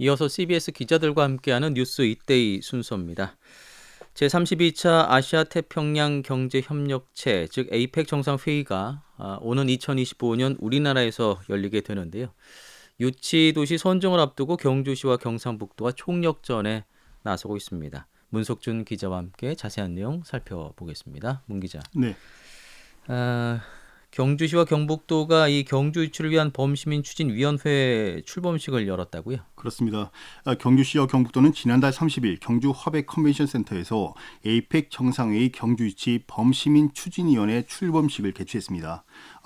이어서 CBS 기자들과 함께하는 뉴스 이데이 순서입니다. 제32차 아시아 태평양 경제협력체 즉 에이펙 정상회의가 오는 2025년 우리나라에서 열리게 되는데요. 유치도시 선정을 앞두고 경주시와 경상북도가 총력전에 나서고 있습니다. 문석준 기자와 함께 자세한 내용 살펴보겠습니다. 문 기자. 네, 아, 경주시와 경북도가 이 경주 유치를 위한 범시민 추진위원회 출범식을 열었다고요? 그렇습니다. 경주시와 경북도는 지난달 30일 경주 화백 컨벤션 센터에서 에이펙 정상회의 경주유치 범시민 추진위원회 출범식을 개최했습니다.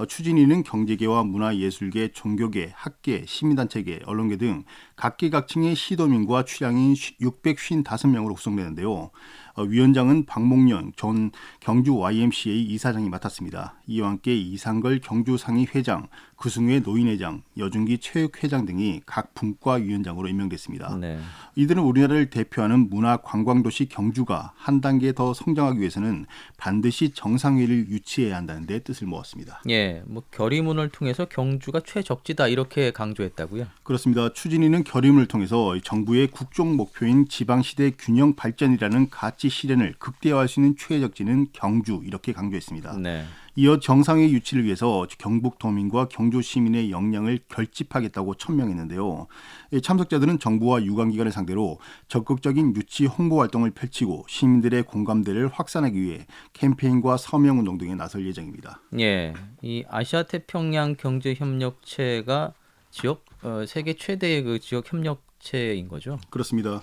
추진위는 경제계와 문화예술계, 종교계, 학계, 시민단체계, 언론계 등 각계각층의 시도민과 취향인 655명으로 구성되는데요. 위원장은 박목련 전 경주 YMCA 이사장이 맡았습니다. 이와 함께 이상걸 경주상의 회장, 구승회 노인회장, 여준기 체육회장 등이 각 분과 위원장으로 임명됐습니다. 네. 이들은 우리나라를 대표하는 문화관광도시 경주가 한 단계 더 성장하기 위해서는 반드시 정상회의를 유치해야 한다는 데 뜻을 모았습니다. 예, 뭐 결의문을 통해서 경주가 최적지다 이렇게 강조했다고요? 그렇습니다. 추진위는 결의문을 통해서 정부의 국정 목표인 지방시대 균형 발전이라는 가치 실현을 극대화할 수 있는 최적지는 경주 이렇게 강조했습니다. 네. 이어 정상회의 유치를 위해서 경북도민과 경주 시민의 역량을 결집하겠다고 천명했는데요. 참석자들은 정부와 유관기관을 상대로 적극적인 유치 홍보 활동을 펼치고 시민들의 공감대를 확산하기 위해 캠페인과 서명운동 등에 나설 예정입니다. 예, 이 아시아 태평양 경제협력체가 세계 최대의 그 지역 협력체인 거죠? 그렇습니다.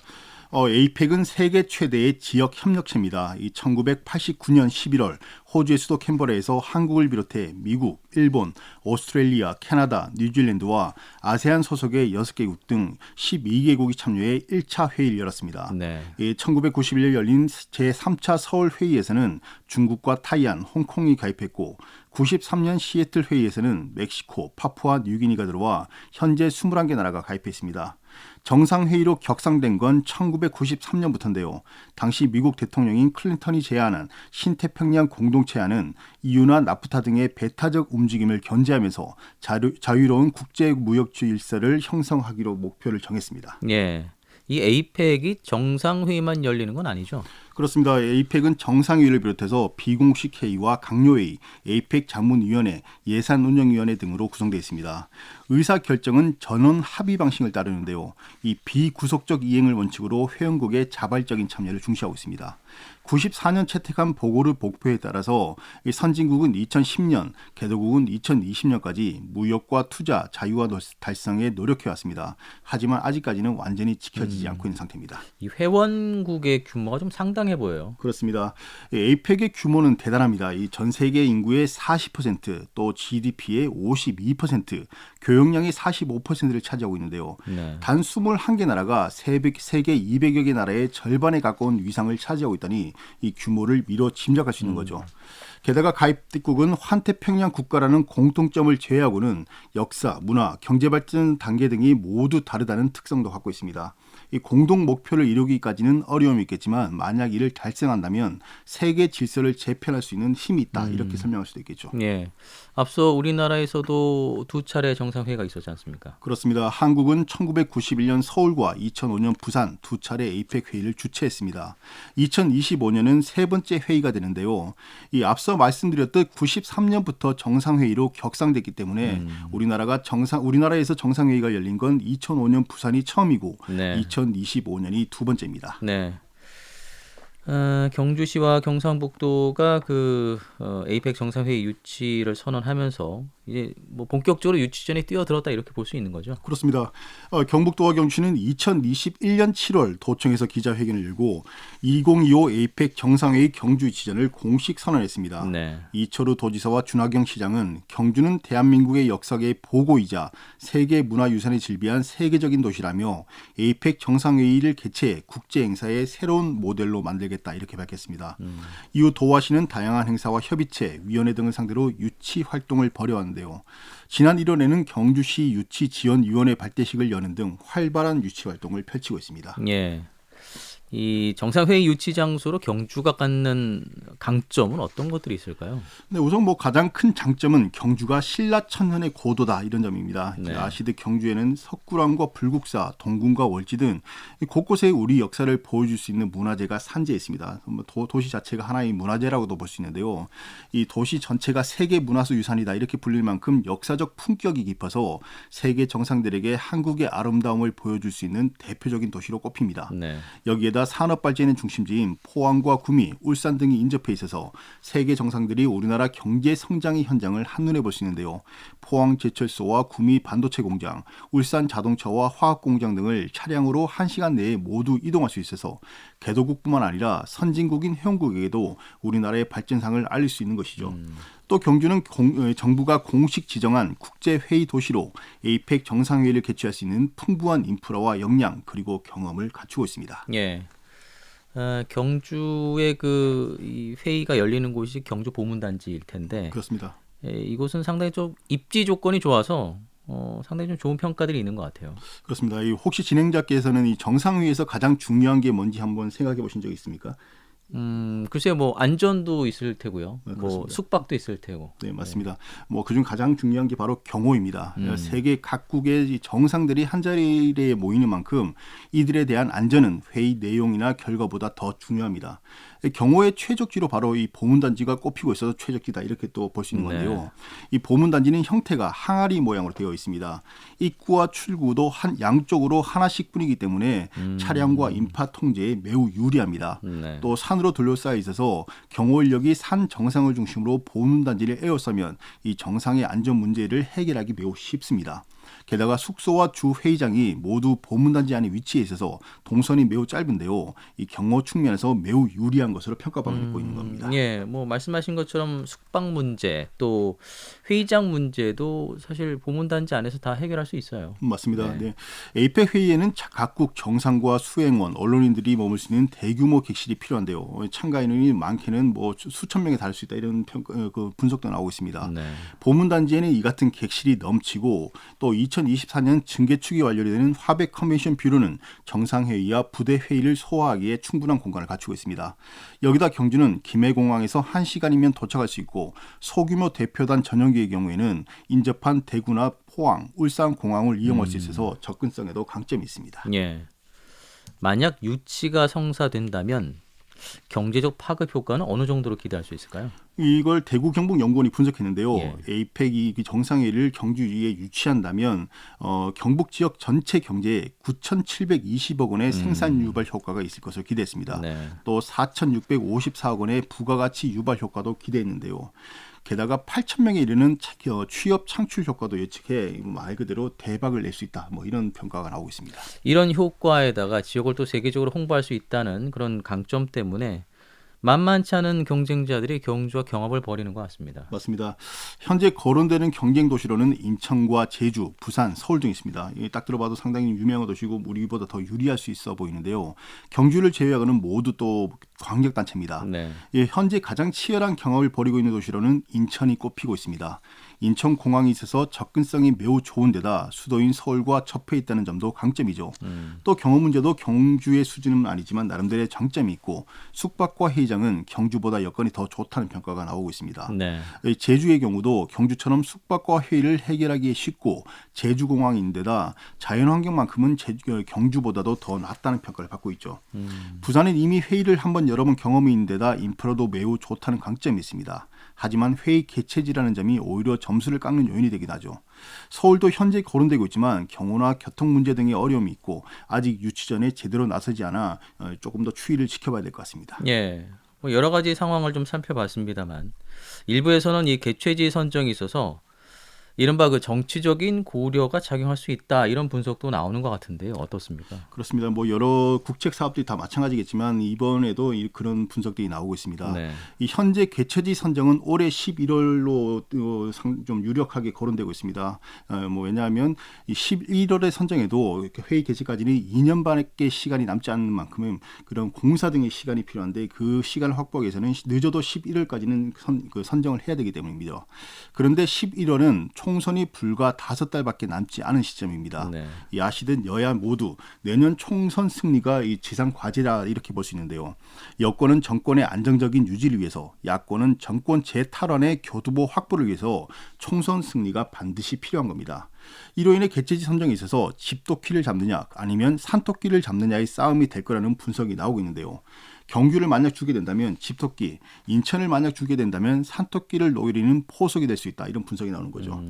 에이펙은 세계 최대의 지역 협력체입니다. 이 1989년 11월 호주의 수도 캔버라에서 한국을 비롯해 미국, 일본, 오스트레일리아, 캐나다, 뉴질랜드와 아세안 소속의 6개국 등 12개국이 참여해 1차 회의를 열었습니다. 네. 1991년 열린 제3차 서울 회의에서는 중국과 타이안, 홍콩이 가입했고 93년 시애틀 회의에서는 멕시코, 파푸아 뉴기니가 들어와 현재 21개 나라가 가입했습니다. 정상회의로 격상된 건 1993년부터인데요. 당시 미국 대통령인 클린턴이 제안한 신태평양 공동체안은 EU나 나프타 등의 배타적 움직임을 견제하면서 자유로운 국제무역 질서를 형성하기로 목표를 정했습니다. 예, 이 에이펙이 정상회의만 열리는 건 아니죠? 그렇습니다. 에이펙은 정상회의를 비롯해서 비공식 회의와 강요회의, 에이펙 자문위원회, 예산운영위원회 등으로 구성되어 있습니다. 의사결정은 전원 합의 방식을 따르는데요. 이 비구속적 이행을 원칙으로 회원국의 자발적인 참여를 중시하고 있습니다. 94년 채택한 보고를 목표에 따라서 선진국은 2010년, 개도국은 2020년까지 무역과 투자, 자유화 달성에 노력해왔습니다. 하지만 아직까지는 완전히 지켜지지 않고 있는 상태입니다. 이 회원국의 규모가 좀 상당해 보여요. 그렇습니다. 에이펙의 규모는 대단합니다. 이 전 세계 인구의 40%, 또 GDP의 52%, 교역량의 45%를 차지하고 있는데요. 네. 단 21개 나라가 세계 200여 개 나라의 절반에 가까운 위상을 차지하고 있다니 이 규모를 미뤄 짐작할 수 있는 거죠. 게다가 가입국은 환태평양 국가라는 공통점을 제외하고는 역사, 문화, 경제발전 단계 등이 모두 다르다는 특성도 갖고 있습니다. 이 공동 목표를 이루기까지는 어려움이 있겠지만 만약 이를 달성한다면 세계 질서를 재편할 수 있는 힘이 있다 이렇게 설명할 수도 있겠죠. 예, 앞서 우리나라에서도 두 차례 정상회의가 있었지 않습니까? 그렇습니다. 한국은 1991년 서울과 2005년 부산 두 차례 에이펙 회의를 주최했습니다. 2025년은 세 번째 회의가 되는데요. 이 앞서 말씀드렸듯 93년부터 정상회의로 격상됐기 때문에 우리나라에서 정상회의가 열린 건 2005년 부산이 처음이고 네. 2025년이 두 번째입니다. 네. 경주시와 경상북도가 에이펙 정상회의 유치를 선언하면서 이제 뭐 본격적으로 유치전에 뛰어들었다 이렇게 볼 수 있는 거죠. 그렇습니다. 경북도와 경주시는 2021년 7월 도청에서 기자회견을 열고 2025 에이펙 정상회의 경주 유치전을 공식 선언했습니다. 네. 이철우 도지사와 준하경 시장은 경주는 대한민국의 역사의 보고이자 세계 문화유산에 질비한 세계적인 도시라며 에이펙 정상회의를 개최해 국제 행사의 새로운 모델로 만들겠다 이렇게 밝혔습니다. 이후 도화시는 다양한 행사와 협의체, 위원회 등을 상대로 유치 활동을 벌여왔는데요. 지난 1월에는 경주시 유치지원위원회 발대식을 여는 등 활발한 유치 활동을 펼치고 있습니다. 예. 이 정상회의 유치 장소로 경주가 갖는 강점은 어떤 것들이 있을까요? 네, 우선 뭐 가장 큰 장점은 경주가 신라천년의 고도다 이런 점입니다. 네. 아시듯 경주에는 석굴암과 불국사, 동궁과 월지 등 곳곳에 우리 역사를 보여줄 수 있는 문화재가 산재해 있습니다. 뭐 도시 자체가 하나의 문화재라고도 볼 수 있는데요. 이 도시 전체가 세계 문화수 유산이다 이렇게 불릴 만큼 역사적 품격이 깊어서 세계 정상들에게 한국의 아름다움을 보여줄 수 있는 대표적인 도시로 꼽힙니다. 네. 여기에다 산업 발전의 중심지인 포항과 구미, 울산 등이 인접해 있어서 세계 정상들이 우리나라 경제 성장의 현장을 한눈에 볼 수 있는데요. 포항 제철소와 구미 반도체 공장, 울산 자동차와 화학 공장 등을 차량으로 1시간 내에 모두 이동할 수 있어서 개도국뿐만 아니라 선진국인 회원국에게도 우리나라의 발전상을 알릴 수 있는 것이죠. 또 경주는 정부가 공식 지정한 국제회의 도시로 에이펙 정상회의를 개최할 수 있는 풍부한 인프라와 역량 그리고 경험을 갖추고 있습니다. 예. 경주의 이 회의가 열리는 곳이 경주 보문단지일 텐데 그렇습니다. 이곳은 상당히 좀 입지 조건이 좋아서 상당히 좀 좋은 평가들이 있는 것 같아요. 그렇습니다. 혹시 진행자께서는 이 정상회의에서 가장 중요한 게 뭔지 한번 생각해 보신 적 있습니까? 글쎄요, 뭐 안전도 있을 테고요, 네, 뭐 그렇습니다. 숙박도 있을 테고. 네, 맞습니다. 뭐 그중 가장 중요한 게 바로 경호입니다. 세계 각국의 이 정상들이 한 자리에 모이는 만큼 이들에 대한 안전은 회의 내용이나 결과보다 더 중요합니다. 경호의 최적지로 바로 이 보문단지가 꼽히고 있어서 최적지다 이렇게 또 볼 수 있는 건데요. 이 보문단지는 형태가 항아리 모양으로 되어 있습니다. 입구와 출구도 양쪽으로 하나씩 뿐이기 때문에 차량과 인파 통제에 매우 유리합니다. 네. 또 산으로 둘러싸여 있어서 경호 인력이 산 정상을 중심으로 보문단지를 에워싸면 이 정상의 안전 문제를 해결하기 매우 쉽습니다. 게다가 숙소와 주 회의장이 모두 보문단지 안에 위치해 있어서 동선이 매우 짧은데요. 이 경호 측면에서 매우 유리한 것으로 평가받고 있는 겁니다. 예, 뭐 말씀하신 것처럼 숙박 문제 또 회의장 문제도 사실 보문단지 안에서 다 해결할 수 있어요. 맞습니다. 네. 네. 에이펙 회의에는 각국 정상과 수행원, 언론인들이 머물 수 있는 대규모 객실이 필요한데요. 참가 인원이 많게는 뭐 수천 명에 달할 수 있다 이런 그 분석도 나오고 있습니다. 네. 보문단지에는 이 같은 객실이 넘치고 또 2024년 증개축이 완료되는 화백 컨벤션 뷰로는 정상회의와 부대회의를 소화하기에 충분한 공간을 갖추고 있습니다. 여기다 경주는 김해공항에서 1시간이면 도착할 수 있고 소규모 대표단 전용기의 경우에는 인접한 대구나 포항, 울산 공항을 이용할 수 있어서 접근성에도 강점이 있습니다. 예. 만약 유치가 성사된다면 경제적 파급 효과는 어느 정도로 기대할 수 있을까요? 이걸 대구 경북연구원이 분석했는데요. 예. 에이펙이 정상회의를 경주에 유치한다면 경북 지역 전체 경제에 9,720억 원의 생산 유발 효과가 있을 것으로 기대했습니다. 네. 또 4,654억 원의 부가가치 유발 효과도 기대했는데요. 게다가 8,000명에 이르는 취업 창출 효과도 예측해 말 그대로 대박을 낼 수 있다. 뭐 이런 평가가 나오고 있습니다. 이런 효과에다가 지역을 또 세계적으로 홍보할 수 있다는 그런 강점 때문에 만만치 않은 경쟁자들이 경주와 경합을 벌이는 것 같습니다. 맞습니다. 현재 거론되는 경쟁 도시로는 인천과 제주, 부산, 서울 등이 있습니다. 딱 들어봐도 상당히 유명한 도시고 우리보다 더 유리할 수 있어 보이는데요. 경주를 제외하고는 모두 또 광역단체입니다. 네. 현재 가장 치열한 경합을 벌이고 있는 도시로는 인천이 꼽히고 있습니다. 인천공항이 있어서 접근성이 매우 좋은 데다 수도인 서울과 접해 있다는 점도 강점이죠. 또 경호 문제도 경주의 수준은 아니지만 나름대로의 장점이 있고 숙박과 회의장은 경주보다 여건이 더 좋다는 평가가 나오고 있습니다. 네. 제주의 경우도 경주처럼 숙박과 회의를 해결하기 쉽고 제주공항인데다 자연환경만큼은 경주보다도 더 낫다는 평가를 받고 있죠. 부산은 이미 회의를 한번 여러 번 경험이 있는데다 인프라도 매우 좋다는 강점이 있습니다. 하지만 회의 개최지라는 점이 오히려 점수를 깎는 요인이 되긴 하죠. 서울도 현재 거론되고 있지만 경호나 교통 문제 등의 어려움이 있고 아직 유치 전에 제대로 나서지 않아 조금 더 추이를 지켜봐야 될 것 같습니다. 예. 뭐 여러 가지 상황을 좀 살펴봤습니다만 일부에서는 이 개최지 선정이 있어서 이른바 그 정치적인 고려가 작용할 수 있다 이런 분석도 나오는 것 같은데요. 어떻습니까? 그렇습니다. 뭐 여러 국책 사업들이 다 마찬가지겠지만 이번에도 그런 분석들이 나오고 있습니다. 네. 이 현재 개최지 선정은 올해 11월로 좀 유력하게 거론되고 있습니다. 왜냐하면 이 11월에 선정해도 회의 개최까지는 2년 반의 시간이 남지 않는 만큼은 그런 공사 등의 시간이 필요한데 그 시간을 확보하기 위해서는 늦어도 11월까지는 선정을 해야 되기 때문입니다. 그런데 11월은 총선이 불과 5달밖에 남지 않은 시점입니다. 네. 야시든 여야 모두 내년 총선 승리가 이 지상 과제라 이렇게 볼 수 있는데요. 여권은 정권의 안정적인 유지를 위해서, 야권은 정권 재탈환의 교두보 확보를 위해서 총선 승리가 반드시 필요한 겁니다. 이로 인해 개최지 선정에 있어서 집토끼를 잡느냐 아니면 산토끼를 잡느냐의 싸움이 될 거라는 분석이 나오고 있는데요. 경규를 만약 주게 된다면 집토끼, 인천을 만약 주게 된다면 산토끼를 노리는 포석이 될 수 있다. 이런 분석이 나오는 거죠.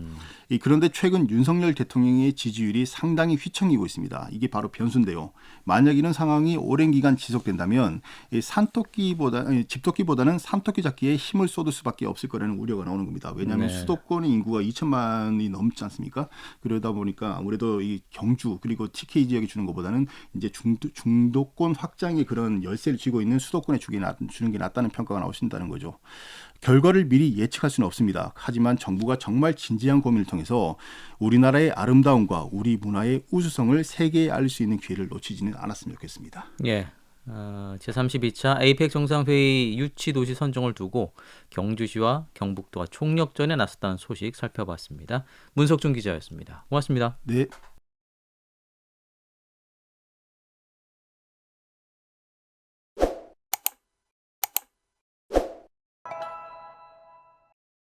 그런데 최근 윤석열 대통령의 지지율이 상당히 휘청이고 있습니다. 이게 바로 변수인데요. 만약 이런 상황이 오랜 기간 지속된다면 집토끼보다는 산토끼 잡기에 힘을 쏟을 수밖에 없을 거라는 우려가 나오는 겁니다. 왜냐하면 네. 수도권의 인구가 2천만이 넘지 않습니까? 그러다 보니까 아무래도 이 경주 그리고 TK 지역에 주는 것보다는 이제 중도권 확장의 그런 열쇠를 쥐고 있는 수도권에 주는 게 낫다는 평가가 나오신다는 거죠. 결과를 미리 예측할 수는 없습니다. 하지만 정부가 정말 진지한 고민을 통해서 우리나라의 아름다움과 우리 문화의 우수성을 세계에 알릴 수 있는 기회를 놓치지는 않았으면 좋겠습니다. 예. 제32차 에이펙 정상회의 유치 도시 선정을 두고 경주시와 경북도가 총력전에 나섰다는 소식 살펴봤습니다. 문석준 기자였습니다. 고맙습니다. 네.